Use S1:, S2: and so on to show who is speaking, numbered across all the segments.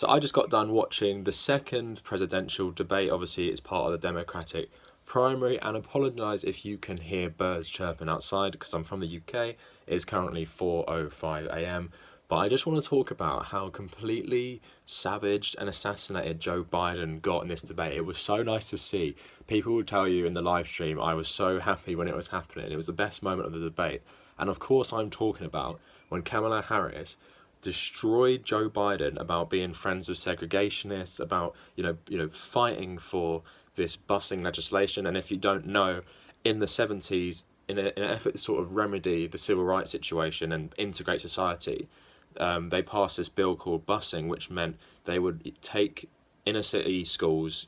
S1: So I just got done watching the second presidential debate. Obviously, it's part of the Democratic primary, and apologise if you can hear birds chirping outside because I'm from the UK. It's currently 4:05 a.m. But I just want to talk about how completely savaged and assassinated Joe Biden got in this debate. It was so nice to see. People would tell you in the live stream, I was so happy when it was happening. It was the best moment of the debate. And of course, I'm talking about when Kamala Harris destroyed Joe Biden about being friends with segregationists, about fighting for this busing legislation. And if you don't know, in the 70s, in an effort to sort of remedy the civil rights situation and integrate society, they passed this bill called busing, which meant they would take inner city schools,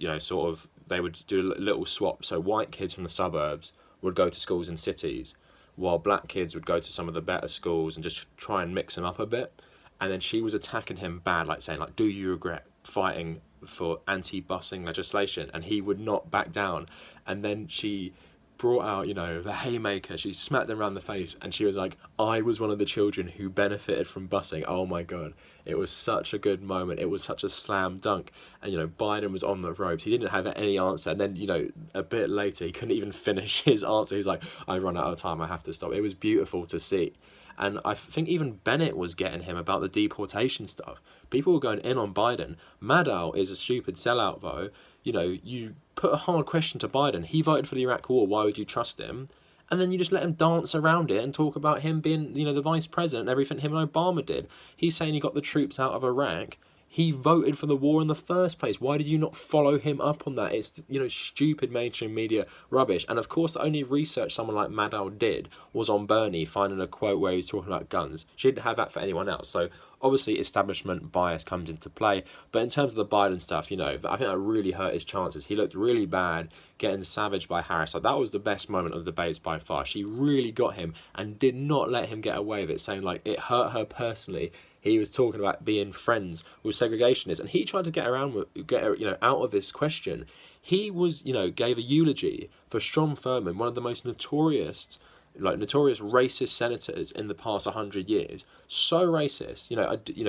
S1: they would do a little swap. So white kids from the suburbs would go to schools in cities, while black kids would go to some of the better schools and just try and mix them up a bit. And then she was attacking him bad, like saying, like, do you regret fighting for anti-busing legislation? And he would not back down. And then she brought out, the haymaker. She smacked him around the face, and she was like, I was one of the children who benefited from busing. Oh my God. It was such a good moment. It was such a slam dunk. And, Biden was on the ropes. He didn't have any answer. And then, a bit later, he couldn't even finish his answer. He was like, I've run out of time. I have to stop. It was beautiful to see. And I think even Bennett was getting him about the deportation stuff. People were going in on Biden. Maddow is a stupid sellout, though. You put a hard question to Biden. He voted for the Iraq War. Why would you trust him? And then you just let him dance around it and talk about him being, the vice president and everything him and Obama did. He's saying he got the troops out of Iraq. He voted for the war in the first place. Why did you not follow him up on that? It's, stupid mainstream media rubbish. And of course, the only research someone like Maddow did was on Bernie, finding a quote where he was talking about guns. She didn't have that for anyone else. So obviously, establishment bias comes into play. But in terms of the Biden stuff, I think that really hurt his chances. He looked really bad getting savaged by Harris. Like, that was the best moment of the debates by far. She really got him and did not let him get away with it, saying, like, it hurt her personally. He was talking about being friends with segregationists, and he tried to get out of this question. He was, gave a eulogy for Strom Thurmond, one of the most notorious racist senators in the past 100 years. So racist,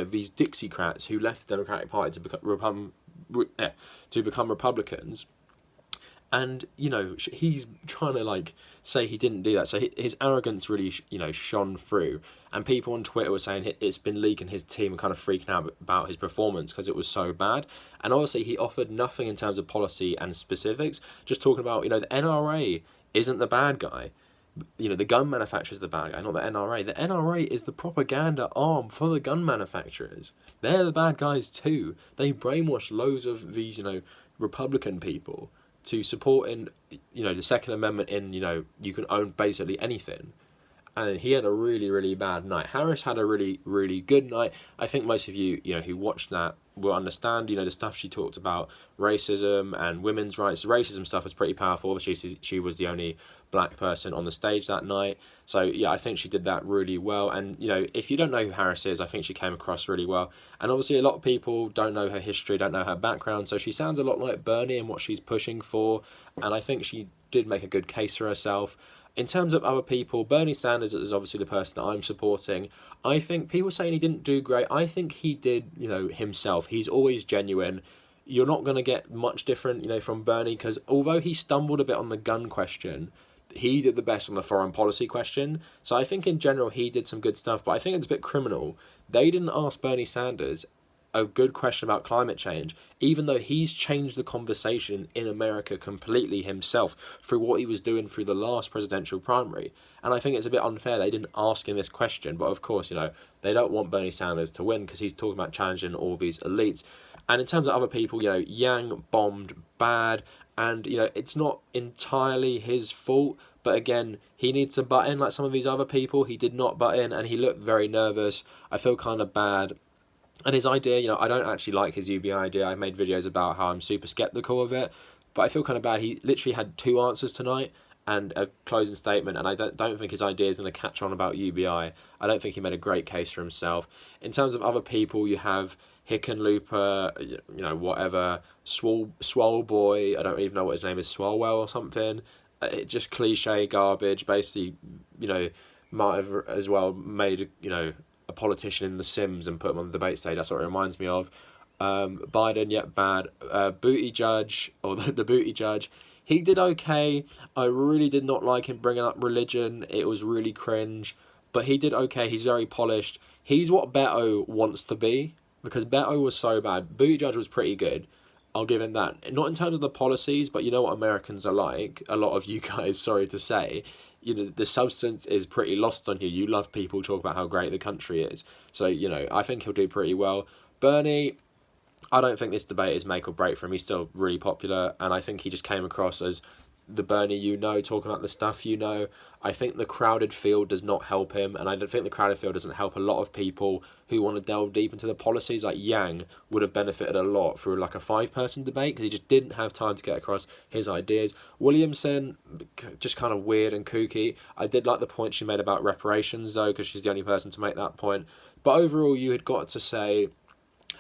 S1: these Dixiecrats who left the Democratic Party to become Republicans. And, he's trying to, say he didn't do that. So his arrogance really, shone through. And people on Twitter were saying it's been leaking his team and kind of freaking out about his performance because it was so bad. And obviously, he offered nothing in terms of policy and specifics. Just talking about, the NRA isn't the bad guy. The gun manufacturers are the bad guy, not the NRA. The NRA is the propaganda arm for the gun manufacturers. They're the bad guys too. They brainwash loads of these, Republican people to support in, the Second Amendment in, you can own basically anything. And he had a really, really bad night. Harris had a really, really good night. I think most of you, who watched that will understand, the stuff she talked about, racism and women's rights. The racism stuff was pretty powerful. Obviously, she was the only black person on the stage that night. So, yeah, I think she did that really well. And, if you don't know who Harris is, I think she came across really well. And obviously, a lot of people don't know her history, don't know her background. So she sounds a lot like Bernie and what she's pushing for. And I think she did make a good case for herself. In terms of other people, Bernie Sanders is obviously the person that I'm supporting. I think people saying he didn't do great. I think he did, himself. He's always genuine. You're not going to get much different, from Bernie, because although he stumbled a bit on the gun question, he did the best on the foreign policy question. So I think in general he did some good stuff, but I think it's a bit criminal. They didn't ask Bernie Sanders a good question about climate change, even though he's changed the conversation in America completely himself through what he was doing through the last presidential primary. And I think it's a bit unfair they didn't ask him this question. But of course, they don't want Bernie Sanders to win because he's talking about challenging all these elites. And in terms of other people, Yang bombed bad. And, it's not entirely his fault. But again, he needs to butt in like some of these other people. He did not butt in and he looked very nervous. I feel kind of bad. And his idea, I don't actually like his UBI idea. I made videos about how I'm super skeptical of it. But I feel kind of bad. He literally had 2 answers tonight and a closing statement. And I don't think his idea is going to catch on about UBI. I don't think he made a great case for himself. In terms of other people, you have Hickenlooper, whatever, Swole Boy. I don't even know what his name is, Swalwell or something. Just cliche garbage. Basically, might have as well made, a politician in The Sims and put him on the debate stage. That's what it reminds me of. Biden, yet bad. Booty Judge, or the Booty Judge, he did okay. I really did not like him bringing up religion. It was really cringe. But he did okay. He's very polished. He's what Beto wants to be, because Beto was so bad. Booty Judge was pretty good. I'll give him that. Not in terms of the policies, but you know what Americans are like. A lot of you guys, sorry to say, you know, the substance is pretty lost on you. You love people talk about how great the country is. So, you know, I think he'll do pretty well. Bernie, I don't think this debate is make or break for him. He's still really popular, and I think he just came across as the Bernie you know, talking about the stuff you know. I think the crowded field does not help him, and I don't think the crowded field doesn't help a lot of people who want to delve deep into the policies. Like Yang would have benefited a lot through like a 5-person debate, because he just didn't have time to get across his ideas. Williamson, just kind of weird and kooky. I did like the point she made about reparations though, because she's the only person to make that point. But overall, you had got to say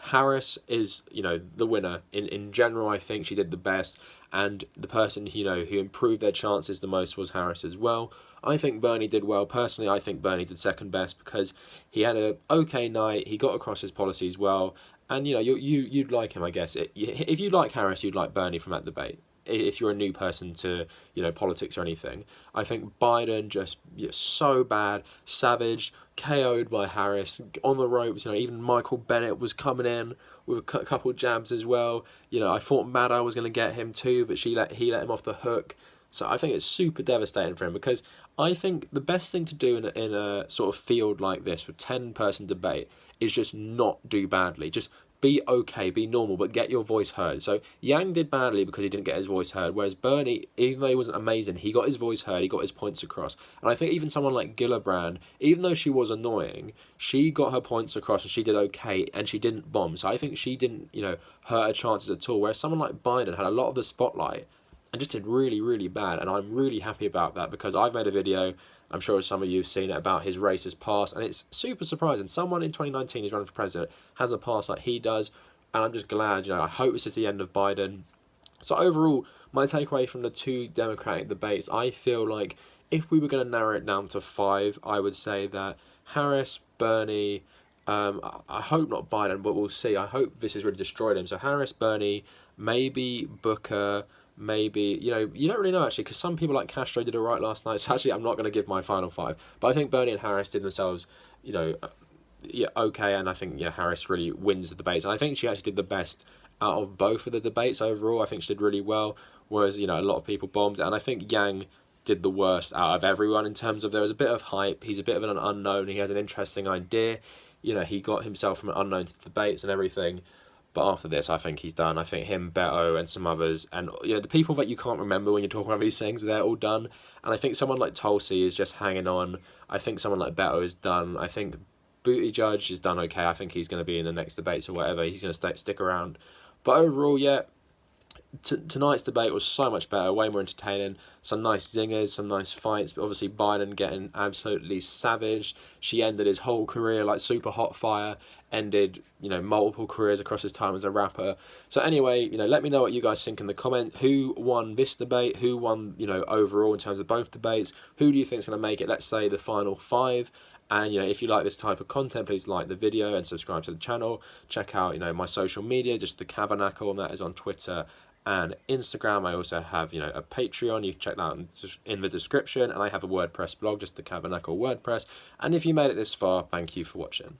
S1: Harris is, you know, the winner. In general, I think she did the best, and the person, you know, who improved their chances the most was Harris as well. I think Bernie did well. Personally, I think Bernie did second best, because he had a okay night. He got across his policies well, and you know, you'd like him, I guess. If you like Harris, you'd like Bernie from that debate. If you're a new person to, you know, politics or anything, I think Biden just, you know, so bad, savage, KO'd by Harris, on the ropes. You know, even Michael Bennett was coming in with a couple jabs as well. You know, I thought Maddow was going to get him too, but he let him off the hook. So I think it's super devastating for him, because I think the best thing to do in a sort of field like this for 10-person debate is just not do badly. Just be okay, be normal, but get your voice heard. So Yang did badly because he didn't get his voice heard, whereas Bernie, even though he wasn't amazing, he got his voice heard, he got his points across. And I think even someone like Gillibrand, even though she was annoying, she got her points across and she did okay, and she didn't bomb. So I think she didn't, you know, hurt her chances at all, whereas someone like Biden had a lot of the spotlight and just did really, really bad. And I'm really happy about that, because I've made a video, I'm sure some of you have seen it, about his racist past, and it's super surprising. Someone in 2019 who's running for president has a past like he does, and I'm just glad, you know, I hope this is the end of Biden. So overall, my takeaway from the 2 Democratic debates, I feel like if we were going to narrow it down to 5, I would say that Harris, Bernie, I hope not Biden, but we'll see. I hope this has really destroyed him. So Harris, Bernie, maybe Booker, maybe, you know, you don't really know actually, because some people like Castro did alright last night. So actually, I'm not going to give my final 5, but I think Bernie and Harris did themselves, you know, yeah, okay, and I think, yeah, Harris really wins the debates. And I think she actually did the best out of both of the debates overall. I think she did really well, whereas, you know, a lot of people bombed. And I think Yang did the worst out of everyone in terms of there was a bit of hype. He's a bit of an unknown. He has an interesting idea. You know, he got himself from an unknown to the debates and everything. But after this, I think he's done. I think him, Beto, and some others, and you know, the people that you can't remember when you're talking about these things, they're all done. And I think someone like Tulsi is just hanging on. I think someone like Beto is done. I think Booty Judge is done okay. I think he's going to be in the next debates or whatever. He's going to stick around. But overall, yeah, tonight's debate was so much better, way more entertaining. Some nice zingers, some nice fights, but obviously Biden getting absolutely savaged. She ended his whole career like super hot fire, ended, you know, multiple careers across his time as a rapper. So anyway, you know, let me know what you guys think in the comment. Who won this debate? Who won, you know, overall in terms of both debates? Who do you think is going to make it, let's say, the final 5? And, you know, if you like this type of content, please like the video and subscribe to the channel. Check out, you know, my social media, just the Tabernacle, and that is on Twitter and Instagram. I also have, you know, a Patreon. You can check that out in the description. And I have a WordPress blog, just the Tabernacle WordPress. And if you made it this far, thank you for watching.